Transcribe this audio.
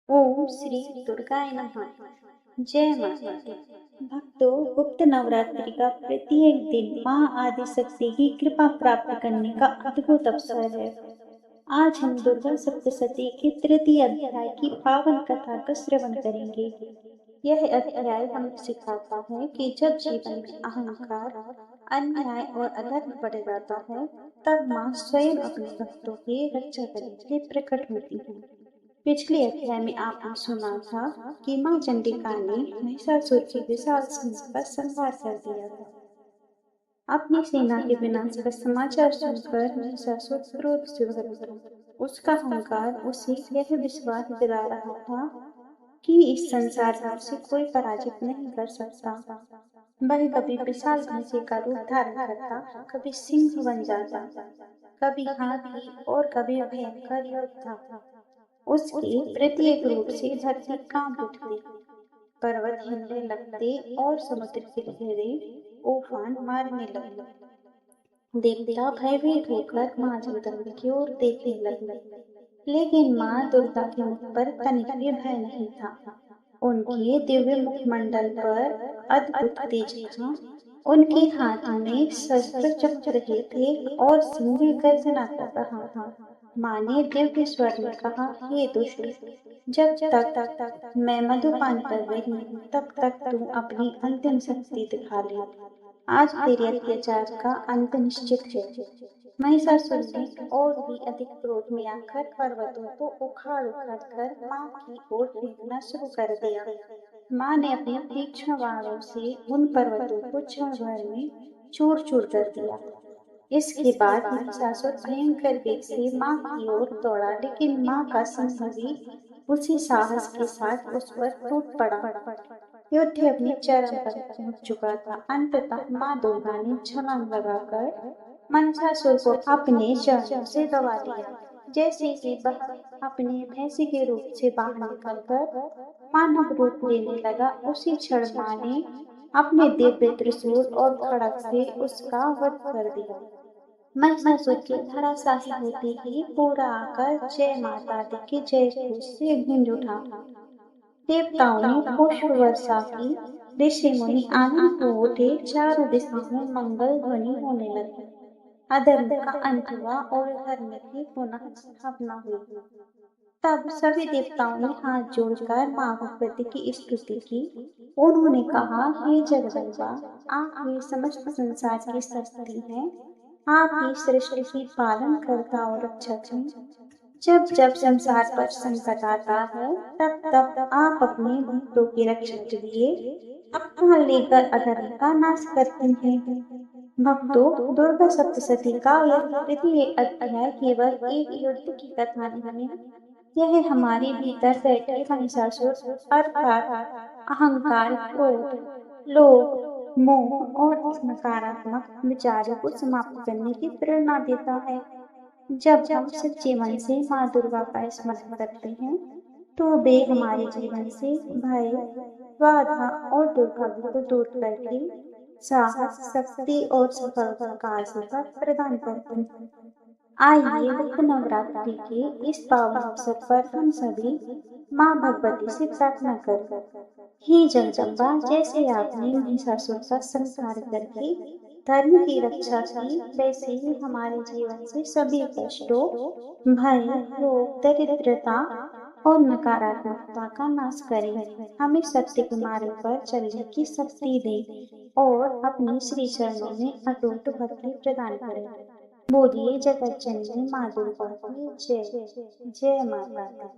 ओम श्री दुर्गाय नमः। जय माता दी। भक्तों, गुप्त नवरात्रि का प्रत्येक दिन माँ आदि शक्ति की कृपा प्राप्त करने का अद्भुत अवसर है। आज हम दुर्गा सप्तशती के तृतीय अध्याय की पावन कथा का श्रवण करेंगे। यह अध्याय हमें सिखाता है कि जब जीवन में अहंकार, अन्याय और अधर्म बढ़ जाता है, तब माँ स्वयं अपने भक्तों की रक्षा करने के लिए प्रकट होती है। पिछले अध्याय में आपने सुना था कि माँ चंडिका ने महिषासुर की विशाल सिंह पर संहार कर दिया था। अपनी सेना के विनाश का समाचार सुनकर महिषासुर क्रोध से भर उठा। उसका अहंकार उसे यह विश्वास दिला रहा था कि इस संसार में उसे कोई पराजित नहीं कर सकता। वह कभी विशाल भैंसे का रूप धारण करता, कभी सिंह बन जाता, कभी हाथी और कभी भयंकर योद्धा। उसके प्रत्येक रूप से धरती कांप उठती, पर्वत हिलने लगते और समुद्र की लहरें उफान मारने लगती। देवता भयभीत होकर माँ जगदम्बा की ओर देखने लगे, लेकिन माँ दुर्गा के मुख पर तनिक भी भय नहीं था। उनके दिव्य मुखमंडल पर अद्भुत तेज था। उनके हाथ में शस्त्र चमक रहे थे और सिंह गर्जना कर रहा था। माँ ने दिव्य स्वर में कहा, हे दुष्ट, जब तक मैं मधुपान कर रही हूँ, तब तक तू अपनी अंतिम शक्ति दिखा ले। आज तेरे अत्याचार का अंत निश्चित है। महिषासुर ने और भी अधिक क्रोध में आकर पर्वतों को उखाड़ उखाड़ कर माँ की ओर फेंकना शुरू कर दिया। माँ ने अपने तीक्ष्ण बाणों से उन पर्वतों को क्षण भर में चूर चूर कर दिया। इसके बाद महिषासुर भयंकर वेग से माँ की ओर दौड़ा, लेकिन माँ का सिंह भी उसी साहस के साथ उस पर टूट पड़ा। युद्ध अपनी चरम पर पहुंच चुका था। अंततः माँ दुर्गा ने छलांग लगाकर महिषासुर को अपने चरणों से दबा लिया। जैसे ही वह अपने भैंसे के रूप से बाहर निकलकर मानव रूप लेने लगा, उसी क्षण माँ ने अपने दिव्य त्रिशूल और खड़ग से उसका वध कर दिया। महिषासुर के धराशायी होते ही पूरा आकर जय माता दी के जय घोष से गूंज उठा। देवताओं ने पुष्प वर्षा की, ऋषि मुनि आनंद हो उठे, चारों दिशाओं में मंगल ध्वनि होने लगी। अधर्म का अंत हुआ और धर्म की पुनः स्थापना हुई। तब सभी देवताओं ने हाथ जोड़कर माँ भगवती की स्तुति की। उन्होंने कहा, हे जगदम्बा, आप ही समस्त संसार की शक्ति हैं। आप ही सृष्टि की पालन करता और रक्षक हैं। जब जब संसार पर संकट आता है, तब तब आप अपने भक्तों की रक्षा के लिए अवतार लेकर अधर्म का नाश करते हैं। भक्तों, दुर्गा सप्तशती का यह तृतीय अध्याय केवल एक युद्ध की कथा नहीं है। यह हमारे भीतर बैठे महिषासुर अर्थात अहंकार, क्रोध, लोभ, मोह और नकारात्मक विचारों को समाप्त करने की प्रेरणा देता है। जब हम सच्चे मन से माँ दुर्गा का स्मरण करते हैं, तो वे हमारे जीवन से भय, बाधा और दुर्भाग्य को दूर करके साहस, शक्ति और सफलता का आशीर्वाद प्रदान करते हैं। आइए गुप्त नवरात्रि के इस पावन अवसर पर हम सभी माँ भगवती से प्रार्थना करें। हे जगदम्बा, जैसे आपने महिषासुर का संहार करके धर्म की रक्षा की, वैसे ही हमारे जीवन से सभी कष्टों, भय, रोग, दरिद्रता और नकारात्मकता का नाश करें। हमें सत्य के मार्ग पर चलने की शक्ति दें और अपने श्री चरणों में अटूट भक्ति प्रदान करें। बोलिए जगत जननी माँ दुर्गा की जय। जय माता दी।